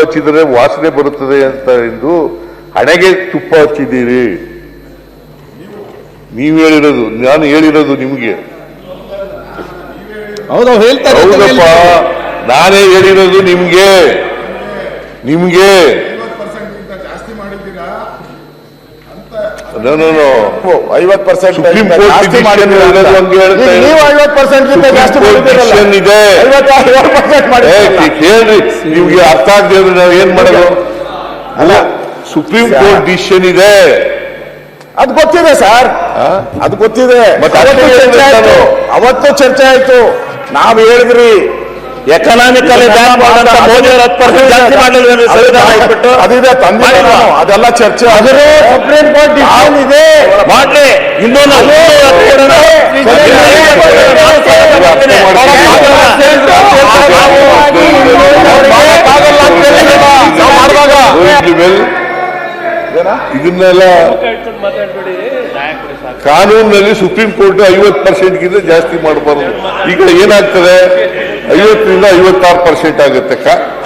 ಹಚ್ಚಿದರೆ ವಾಸನೆ ಬರುತ್ತದೆ ಅಂತ ಎಂದು ಹಣೆಗೆ ತುಪ್ಪ ಹಚ್ಚಿದ್ದೀರಿ. ನೀವು ಹೇಳಿರೋದು, ನಾನು ಹೇಳಿರೋದು ನಿಮಗೆ. ಹೌದಪ್ಪ, ನಾನೇ ಹೇಳಿರೋದು ನಿಮ್ಗೆ. ಸುಪ್ರೀಂ ಕೋರ್ಟ್ ಇದೆ, ಕೇಳ್ರಿ. ನಿಮ್ಗೆ ಅರ್ಥ ಆಗದೆ ನಾವು ಏನ್ ಮಾಡೋದು? ಅಲ್ಲ, ಸುಪ್ರೀಂ ಕೋರ್ಟ್ ಡಿಸಿಷನ್ ಇದೆ, ಅದು ಗೊತ್ತಿದೆ ಸರ್, ಅದು ಗೊತ್ತಿದೆ. ಅವತ್ತು ಚರ್ಚೆ ಆಯ್ತು. ನಾವು ಹೇಳಿದ್ರಿ ಎಕನಾಮಿಕಲಿ ಅದಿದೆ ತಂದೆ, ಅದೆಲ್ಲ ಚರ್ಚೆ. ಸುಪ್ರೀಂ ಕೋರ್ಟ್ ಡಿಸಿಷನ್ ಇದೆ ಮಾಡ್ಲಿ. ಇನ್ನೊಂದು ಇದನ್ನೆಲ್ಲ ಕಾನೂನಿನಲ್ಲಿ ಸುಪ್ರೀಂ ಕೋರ್ಟ್ 50% ಜಾಸ್ತಿ ಮಾಡಬಾರದು. ಈಗ ಏನಾಗ್ತದೆ, 50ರಿಂದ 56% ಆಗುತ್ತೆ.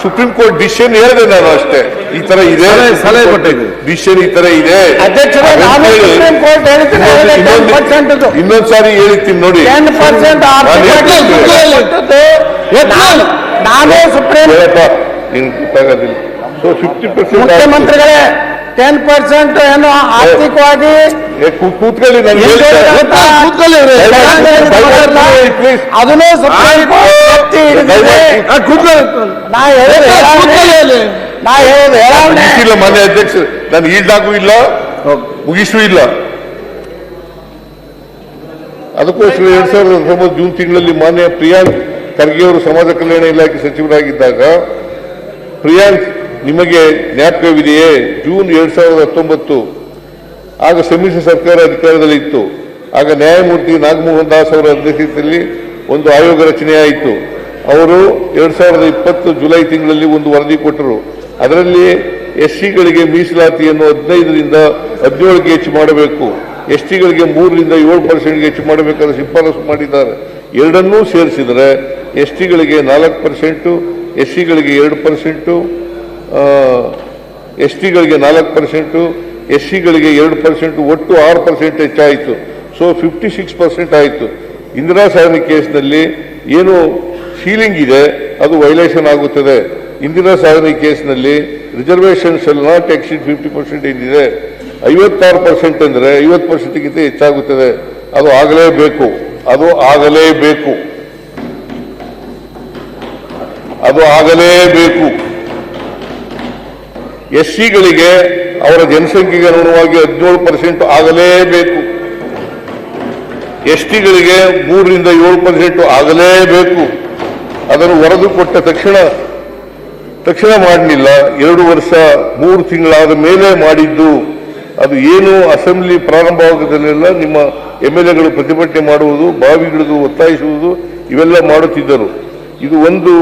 ಸುಪ್ರೀಂ ಕೋರ್ಟ್ ಡಿಸಿಷನ್ ಹೇಳಿದೆ ನಾನು ಅಷ್ಟೇ, ಈ ತರ ಇದೆ, ಸಲಹೆ ಕೊಟ್ಟಿದೆ, ಡಿಸಿಷನ್ ಈ ತರ ಇದೆ. ಇನ್ನೊಂದ್ಸಾರಿ ಹೇಳಿರ್ತೀನಿ ನೋಡಿ. ನಾನೇ ಸುಪ್ರೀಂ ಗೊತ್ತಾಗೋದಿಲ್ಲ. ಸೊ 50% ಮುಖ್ಯಮಂತ್ರಿಗಳೇ 10% ಏನು ಆರ್ಥಿಕವಾಗಿ ಕೂತ್ಕೊಳ್ಳಿ, ಅದನ್ನು ಸುಪ್ರೀಂ ಕೋರ್ಟ್ ಮಾನ್ಯ ಅಧ್ಯಕ್ಷ, ನಾನು ಈಲ್ಡಾಗೂ ಇಲ್ಲ, ಮುಗಿಸೂ ಇಲ್ಲ. ಅದಕ್ಕೋಸ್ಕರ 2019 ಜೂನ್ ತಿಂಗಳಲ್ಲಿ ಮಾನ್ಯ ಪ್ರಿಯಾಂಕ್ ಖರ್ಗೆ ಅವರು ಸಮಾಜ ಕಲ್ಯಾಣ ಇಲಾಖೆ ಸಚಿವರಾಗಿದ್ದಾಗ, ಪ್ರಿಯಾಂಕ್ ನಿಮಗೆ ಜ್ಞಾಪಕವಿದೆಯೇ, ಜೂನ್ 2019 ಆಗ ಸಮ್ಮಿಶ್ರ ಸರ್ಕಾರ ಅಧಿಕಾರದಲ್ಲಿತ್ತು. ಆಗ ನ್ಯಾಯಮೂರ್ತಿ ನಾಗಮೋಹನ್ ದಾಸ್ ಅವರ ಅಧ್ಯಕ್ಷತೆಯಲ್ಲಿ ಒಂದು ಆಯೋಗ ರಚನೆಯಾಯಿತು. ಅವರು 2020 ಜುಲೈ ತಿಂಗಳಲ್ಲಿ ಒಂದು ವರದಿ ಕೊಟ್ಟರು. ಅದರಲ್ಲಿ ಎಸ್ಸಿಗಳಿಗೆ ಮೀಸಲಾತಿಯನ್ನು 15ರಿಂದ 17ಗೆ ಹೆಚ್ಚು ಮಾಡಬೇಕು, ಎಸ್ಟಿಗಳಿಗೆ 3ರಿಂದ 7% ಹೆಚ್ಚು ಮಾಡಬೇಕಾದ ಶಿಫಾರಸು ಮಾಡಿದ್ದಾರೆ. ಎರಡನ್ನೂ ಸೇರಿಸಿದರೆ ಎಸ್ಟಿಗಳಿಗೆ 4%, ಎಸ್ಸಿಗಳಿಗೆ 2%, ಎಸ್ಟಿಗಳಿಗೆ 4%, ಎಸ್ಸಿಗಳಿಗೆ 2%, ಒಟ್ಟು 6% ಹೆಚ್ಚಾಯಿತು. ಸೊ 56% ಆಯಿತು. ಇಂದಿರಾ ಸಾಹನಿ ಕೇಸ್ನಲ್ಲಿ ಏನು ಸೀಲಿಂಗ್ ಇದೆ ಅದು ವೈಲೇಷನ್ ಆಗುತ್ತದೆ. ಇಂದಿರಾ ಸಾಹನಿ ಕೇಸ್ನಲ್ಲಿ ರಿಸರ್ವೇಷನ್ ಶೆಲ್ ನಾಟ್ ಎಕ್ಸಿಡ್ 50% ಏನಿದೆ, 56% ಅಂದರೆ 50%ಗಿಂತ ಹೆಚ್ಚಾಗುತ್ತದೆ. ಅದು ಆಗಲೇಬೇಕು, ಅದು ಆಗಲೇಬೇಕು, ಅದು ಆಗಲೇಬೇಕು. ಎಸ್ಸಿಗಳಿಗೆ ಅವರ ಜನಸಂಖ್ಯೆಗೆ ಅನುಗುಣವಾಗಿ 17% ಆಗಲೇಬೇಕು, ಎಸ್ಟಿಗಳಿಗೆ 3ರಿಂದ 7% ಆಗಲೇಬೇಕು. ಅದನ್ನು ವರದಿ ಕೊಟ್ಟ ತಕ್ಷಣ ಮಾಡಲಿಲ್ಲ, 2 ವರ್ಷ 3 ತಿಂಗಳಾದ ಮೇಲೆ ಮಾಡಿದ್ದು. ಅದು ಏನು ಅಸೆಂಬ್ಲಿ ಪ್ರಾರಂಭವಾಗದಲ್ಲೆಲ್ಲ ನಿಮ್ಮ MLAಗಳು ಪ್ರತಿಭಟನೆ ಮಾಡುವುದು, ಬಾವಿಗಿಳಿದು ಒತ್ತಾಯಿಸುವುದು, ಇವೆಲ್ಲ ಮಾಡುತ್ತಿದ್ದರು. ಇದು ಒಂದು